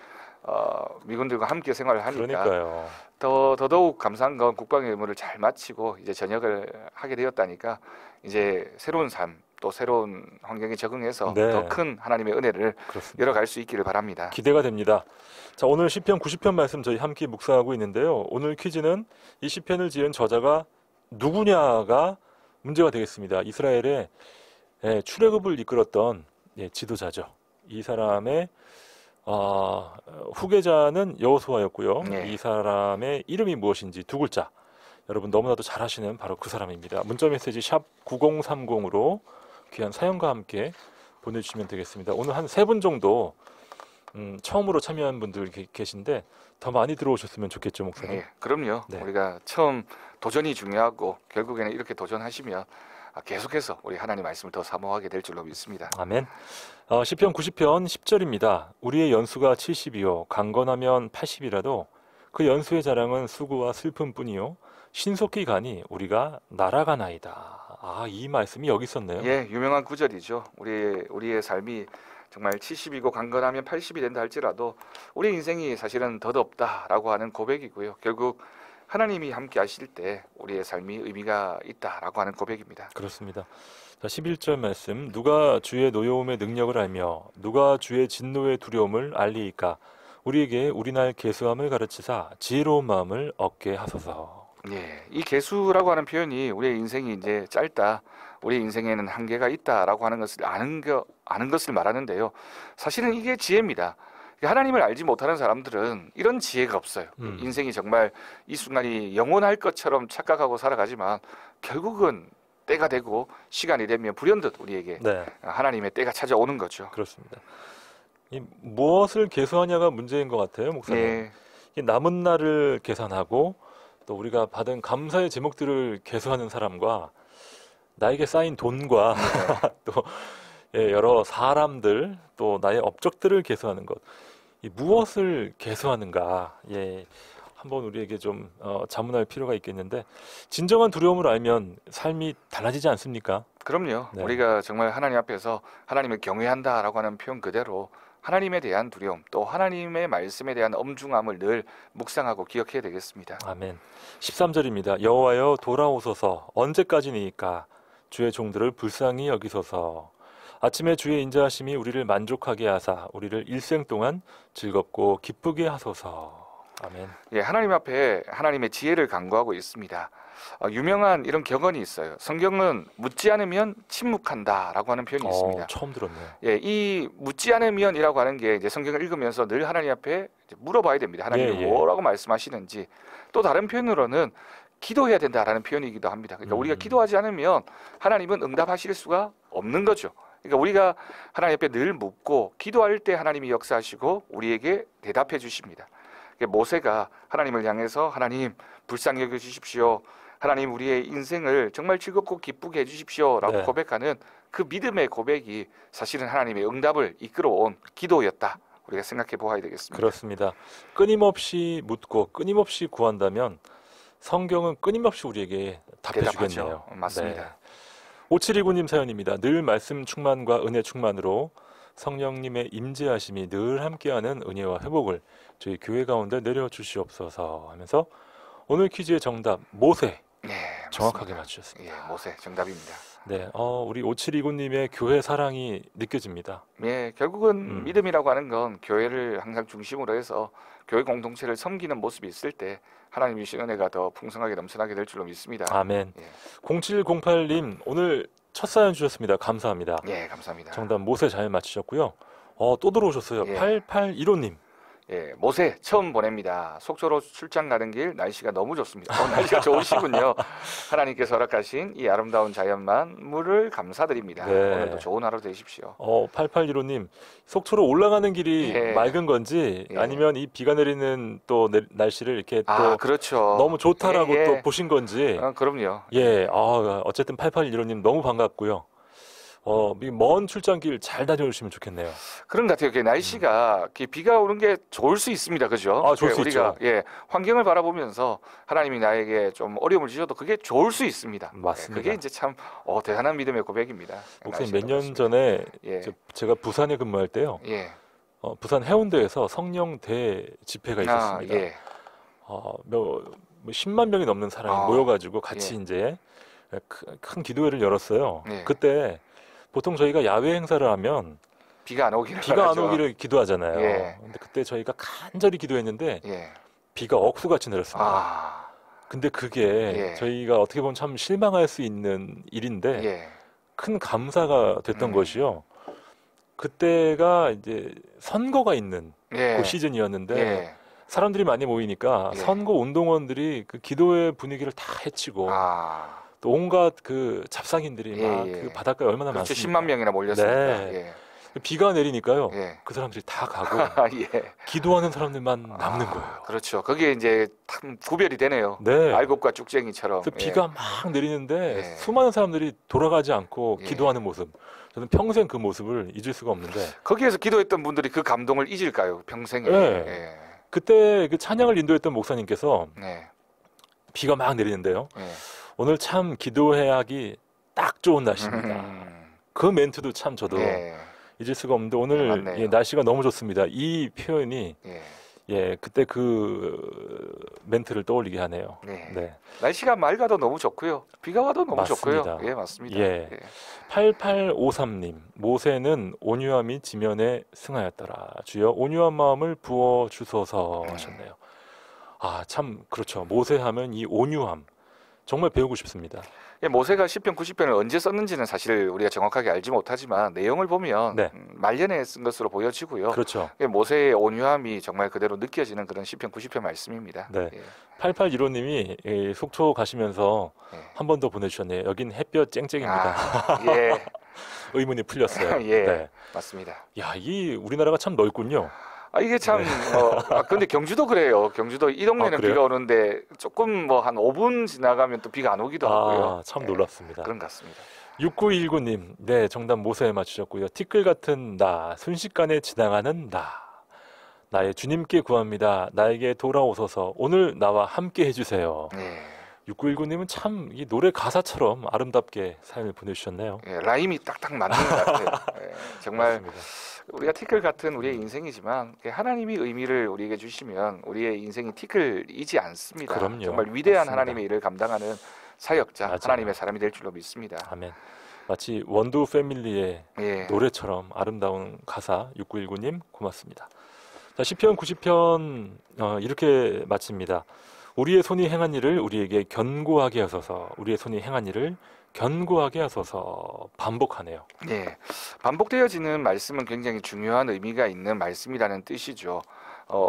미군들과 함께 생활을 하니까 그러니까요. 더더욱 감사한 건 국방의 의무를 잘 마치고 이제 전역을 하게 되었다니까 이제 새로운 삶 또 새로운 환경에 적응해서 네. 더 큰 하나님의 은혜를 그렇습니다. 열어갈 수 있기를 바랍니다. 기대가 됩니다. 자, 오늘 시편 90편 말씀 저희 함께 묵상하고 있는데요. 오늘 퀴즈는 이 시편을 지은 저자가 누구냐가 문제가 되겠습니다. 이스라엘의 출애굽을 이끌었던 지도자죠. 이 사람의 후계자는 여호수아였고요. 네. 이 사람의 이름이 무엇인지 두 글자. 여러분 너무나도 잘 아시는 바로 그 사람입니다. 문자 메시지 샵 9030으로 귀한 사연과 함께 보내주시면 되겠습니다. 오늘 한 3분 정도 처음으로 참여한 분들 계신데 더 많이 들어오셨으면 좋겠죠, 목사님. 예, 그럼요. 네. 우리가 처음 도전이 중요하고 결국에는 이렇게 도전하시면 계속해서 우리 하나님 말씀을 더 사모하게 될 줄로 믿습니다. 아멘. 시편 90편 10절입니다. 우리의 연수가 70이요 강건하면 80이라도 그 연수의 자랑은 수고와 슬픔뿐이요 신속히 가니 우리가 날아가나이다. 이 말씀이 여기 있었네요. 예, 유명한 구절이죠. 우리의 삶이 정말 70이고 강건하면 80이 된다 할지라도 우리 인생이 사실은 덧없다라고 하는 고백이고요. 결국 하나님이 함께 하실 때 우리의 삶이 의미가 있다라고 하는 고백입니다. 그렇습니다. 자, 11절 말씀. 누가 주의 노여움의 능력을 알며 누가 주의 진노의 두려움을 알리이까 우리에게 우리 날 계수함을 가르치사 지혜로운 마음을 얻게 하소서. 예, 이 계수라고 하는 표현이 우리의 인생이 이제 짧다, 우리 인생에는 한계가 있다라고 하는 것을 아는 것을 말하는데요. 사실은 이게 지혜입니다. 하나님을 알지 못하는 사람들은 이런 지혜가 없어요. 인생이 정말 이 순간이 영원할 것처럼 착각하고 살아가지만 결국은 때가 되고 시간이 되면 불현듯 우리에게 네, 하나님의 때가 찾아오는 거죠. 그렇습니다. 이 무엇을 계수하냐가 문제인 것 같아요, 목사님. 예, 이 남은 날을 계산하고 또 우리가 받은 감사의 제목들을 계수하는 사람과 나에게 쌓인 돈과 또 여러 사람들 또 나의 업적들을 계수하는 것, 이 무엇을 계수하는가, 한번 우리에게 좀 자문할 필요가 있겠는데 진정한 두려움을 알면 삶이 달라지지 않습니까? 그럼요. 네. 우리가 정말 하나님 앞에서 하나님을 경외한다라고 하는 표현 그대로 하나님에 대한 두려움, 또 하나님의 말씀에 대한 엄중함을 늘 묵상하고 기억해야 되겠습니다. 아멘. 13절입니다. 여호와여 돌아오소서 언제까지니까 주의 종들을 불쌍히 여기소서. 아침에 주의 인자하심이 우리를 만족하게 하사 우리를 일생 동안 즐겁고 기쁘게 하소서. 아멘. 예, 하나님 앞에 하나님의 지혜를 간구하고 있습니다. 유명한 이런 격언이 있어요. 성경은 묻지 않으면 침묵한다라고 하는 표현이 있습니다. 처음 들었네요. 예, 이 묻지 않으면이라고 하는 게 이제 성경을 읽으면서 늘 하나님 앞에 이제 물어봐야 됩니다. 하나님이 뭐라고 말씀하시는지. 또 다른 표현으로는 기도해야 된다라는 표현이기도 합니다. 그러니까 우리가 기도하지 않으면 하나님은 응답하실 수가 없는 거죠. 그러니까 우리가 하나님 앞에 늘 묻고 기도할 때 하나님이 역사하시고 우리에게 대답해 주십니다. 모세가 하나님을 향해서 하나님 불쌍히 여겨 주십시오. 하나님 우리의 인생을 정말 즐겁고 기쁘게 해주십시오라고 네. 고백하는 그 믿음의 고백이 사실은 하나님의 응답을 이끌어온 기도였다. 우리가 생각해 보아야 되겠습니다. 그렇습니다. 끊임없이 묻고 끊임없이 구한다면 성경은 끊임없이 우리에게 답해 주겠네요. 대답하죠. 맞습니다. 5729님 사연입니다. 늘 말씀 충만과 은혜 충만으로 성령님의 임재하심이 늘 함께하는 은혜와 회복을 저희 교회 가운데 내려주시옵소서 하면서 오늘 퀴즈의 정답 모세 정확하게 맞추셨습니다. 예, 모세 정답입니다. 네, 우리 5729님의 교회 사랑이 느껴집니다. 예, 결국은 믿음이라고 하는 건 교회를 항상 중심으로 해서 교회 공동체를 섬기는 모습이 있을 때 하나님의 은혜가 더 풍성하게 넘쳐나게 될 줄로 믿습니다. 아멘. 예. 0708님 오늘 첫 사연 주셨습니다. 감사합니다. 예, 감사합니다. 정답 모세 잘 맞추셨고요. 또 들어오셨어요. 예. 8815님. 예, 모세 처음 보냅니다. 속초로 출장 가는 길 날씨가 너무 좋습니다. 날씨가 좋으시군요. 하나님께서 허락하신 이 아름다운 자연만물을 감사드립니다. 네. 오늘도 좋은 하루 되십시오. 8815님 속초로 올라가는 길이 예. 맑은 건지 예. 아니면 이 비가 내리는 또 날씨를 이렇게 또 그렇죠. 너무 좋다라고 예, 예. 또 보신 건지 그럼요. 어쨌든 8815님 너무 반갑고요. 먼 출장길 잘 다녀오시면 좋겠네요. 그런 것 같아요. 날씨가 비가 오는 게 좋을 수 있습니다. 그죠? 좋을 수 우리가 있죠. 환경을 바라보면서 하나님이 나에게 좀 어려움을 주셔도 그게 좋을 수 있습니다. 맞습니다. 그게 이제 참 대단한 믿음의 고백입니다. 목사님 몇 년 전에 예. 제가 부산에 근무할 때요. 예. 부산 해운대에서 성령대 집회가 있었습니다. 예. 10만 명이 넘는 사람이 모여가지고 같이 이제 큰 기도회를 열었어요. 예. 그때 보통 저희가 야외 행사를 하면 비가 안 오기를 비가 안 오기를 기도하잖아요. 예. 근데 그때 저희가 간절히 기도했는데 예. 비가 억수같이 내렸습니다. 근데 그게 저희가 어떻게 보면 참 실망할 수 있는 일인데 큰 감사가 됐던 것이요. 그때가 이제 선거가 있는 그 시즌이었는데 사람들이 많이 모이니까 선거 운동원들이 그 기도회 분위기를 다 해치고 또 온갖 그 잡상인들이 예, 막 예. 그 바닷가에 얼마나 그렇죠. 많습니까? 10만 명이나 몰렸습니다. 네. 예. 비가 내리니까요. 예. 그 사람들이 다 가고 예. 기도하는 사람들만 남는 아, 거예요. 그렇죠. 거기에 이제 참 구별이 되네요. 네. 알곡과 쭉쟁이처럼. 그래서 예. 비가 막 내리는데 예. 수많은 사람들이 돌아가지 않고 예. 기도하는 모습. 저는 평생 그 모습을 잊을 수가 없는데 거기에서 기도했던 분들이 그 감동을 잊을까요? 평생에. 예. 예. 그때 그 찬양을 인도했던 목사님께서 네. 비가 막 내리는데요. 예. 오늘 참 기도해야 하기 딱 좋은 날씨입니다. 그 멘트도 참 저도 예. 잊을 수가 없는데 오늘 맞네요. 예, 날씨가 너무 좋습니다. 이 표현이 예. 예 그때 그 멘트를 떠올리게 하네요. 네. 네. 날씨가 맑아도 너무 좋고요. 비가 와도 너무 맞습니다. 좋고요. 예, 맞습니다. 예. 8853님 모세는 온유함이 지면에 승하였더라. 주여 온유한 마음을 부어 주소서 하셨네요. 아 참 그렇죠. 모세하면 이 온유함 정말 배우고 싶습니다. 예, 모세가 시편 90편을 언제 썼는지는 사실 우리가 정확하게 알지 못하지만 내용을 보면 네. 말년에 쓴 것으로 보여지고요. 그렇죠. 예, 모세의 온유함이 정말 그대로 느껴지는 그런 시편 90편 말씀입니다. 네. 예. 8815님이 속초 가시면서 예. 한 번 더 보내주셨네요. 여긴 햇볕 쨍쨍입니다. 아, 예, 의문이 풀렸어요. 예, 네. 맞습니다. 야, 이 우리나라가 참 넓군요. 아, 이게 참, 근데 경주도 그래요. 경주도 이 동네는 그래요? 비가 오는데 조금 뭐 한 5분 지나가면 또 비가 안 오기도 하고요. 아, 참 예, 놀랍습니다. 그런 것 같습니다. 6919님, 네, 정답 모세에 맞추셨고요. 티끌 같은 나, 순식간에 지나가는 나. 나의 주님께 구합니다. 나에게 돌아오소서. 오늘 나와 함께 해주세요. 예. 6919님은 참 이 노래 가사처럼 아름답게 사연을 보내주셨네요. 예, 라임이 딱딱 맞는 것 같아요. 예, 정말 맞습니다. 우리가 티끌 같은 우리의 인생이지만 하나님이 의미를 우리에게 주시면 우리의 인생이 티끌이지 않습니다. 그럼요. 정말 위대한 맞습니다. 하나님의 일을 감당하는 사역자, 맞아요. 하나님의 사람이 될 줄로 믿습니다. 아멘. 마치 원두 패밀리의 예, 노래처럼 아름다운 가사 6919님 고맙습니다. 자, 시편 90편 이렇게 마칩니다. 우리의 손이 행한 일을 우리에게 견고하게 하소서. 우리의 손이 행한 일을 견고하게 하소서. 반복하네요. 예, 반복되어지는 말씀은 굉장히 중요한 의미가 있는 말씀이라는 뜻이죠.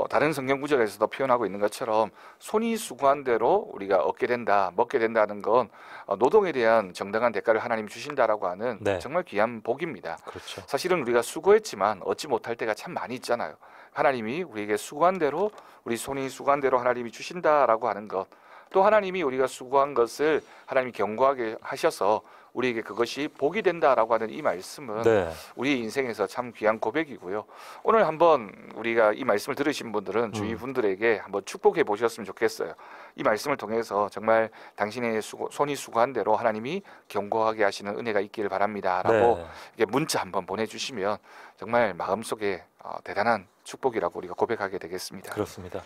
다른 성경 구절에서도 표현하고 있는 것처럼 손이 수고한 대로 우리가 얻게 된다, 먹게 된다는 건 노동에 대한 정당한 대가를 하나님 주신다라고 하는 네. 정말 귀한 복입니다. 그렇죠. 사실은 우리가 수고했지만 얻지 못할 때가 참 많이 있잖아요. 하나님이 우리에게 수고한 대로 우리 손이 수고한 대로 하나님이 주신다라고 하는 것, 또 하나님이 우리가 수고한 것을 하나님이 견고하게 하셔서 우리에게 그것이 복이 된다라고 하는 이 말씀은 네. 우리 인생에서 참 귀한 고백이고요. 오늘 한번 우리가 이 말씀을 들으신 분들은 주위 분들에게 한번 축복해 보셨으면 좋겠어요. 이 말씀을 통해서 정말 당신의 손이 수고한 대로 하나님이 견고하게 하시는 은혜가 있기를 바랍니다라고 네. 이렇게 문자 한번 보내주시면 정말 마음속에 대단한 축복이라고 우리가 고백하게 되겠습니다. 그렇습니다.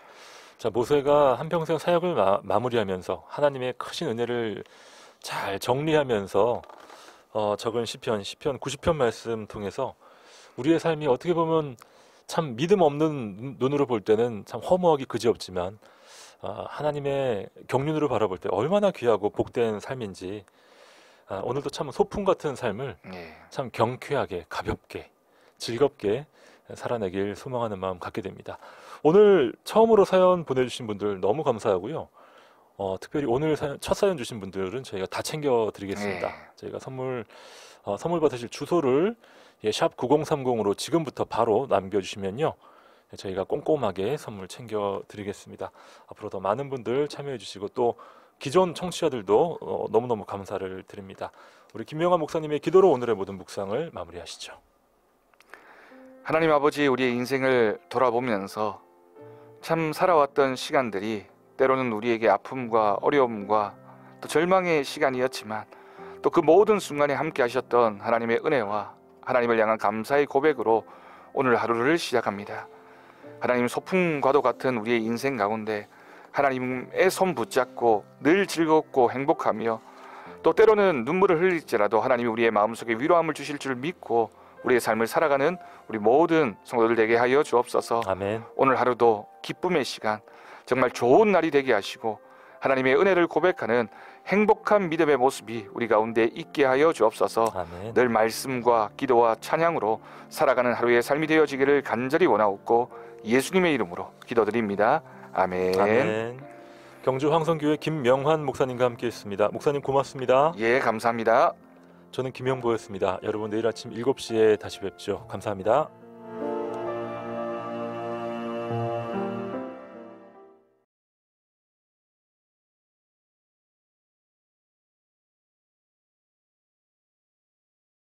자, 모세가 한평생 사역을 마무리하면서 하나님의 크신 은혜를 잘 정리하면서 적은 시편 90편 말씀 통해서 우리의 삶이 어떻게 보면 참 믿음 없는 눈으로 볼 때는 참 허무하기 그지없지만 하나님의 경륜으로 바라볼 때 얼마나 귀하고 복된 삶인지 오늘도 참 소풍 같은 삶을 예. 참 경쾌하게 가볍게 즐겁게 살아내길 소망하는 마음 갖게 됩니다. 오늘 처음으로 사연 보내주신 분들 너무 감사하고요. 특별히 오늘 첫 사연 주신 분들은 저희가 다 챙겨드리겠습니다. 네. 저희가 선물 받으실 주소를 샵 9030으로 지금부터 바로 남겨주시면요. 저희가 꼼꼼하게 선물 챙겨드리겠습니다. 앞으로 더 많은 분들 참여해주시고 또 기존 청취자들도 너무너무 감사를 드립니다. 우리 김명환 목사님의 기도로 오늘의 모든 묵상을 마무리하시죠. 하나님 아버지, 우리의 인생을 돌아보면서 참 살아왔던 시간들이 때로는 우리에게 아픔과 어려움과 또 절망의 시간이었지만 또 그 모든 순간에 함께 하셨던 하나님의 은혜와 하나님을 향한 감사의 고백으로 오늘 하루를 시작합니다. 하나님, 소풍과도 같은 우리의 인생 가운데 하나님의 손 붙잡고 늘 즐겁고 행복하며 또 때로는 눈물을 흘릴지라도 하나님이 우리의 마음속에 위로함을 주실 줄 믿고 우리의 삶을 살아가는 우리 모든 성도들 되게 하여 주옵소서. 아멘. 오늘 하루도 기쁨의 시간, 정말 좋은 날이 되게 하시고 하나님의 은혜를 고백하는 행복한 믿음의 모습이 우리 가운데 있게 하여 주옵소서. 아멘. 늘 말씀과 기도와 찬양으로 살아가는 하루의 삶이 되어지기를 간절히 원하옵고 예수님의 이름으로 기도드립니다. 아멘. 아멘. 경주 황성교회 김명환 목사님과 함께했습니다. 목사님 고맙습니다. 예, 감사합니다. 저는 김영보였습니다. 여러분 내일 아침 7시에 다시 뵙죠. 감사합니다.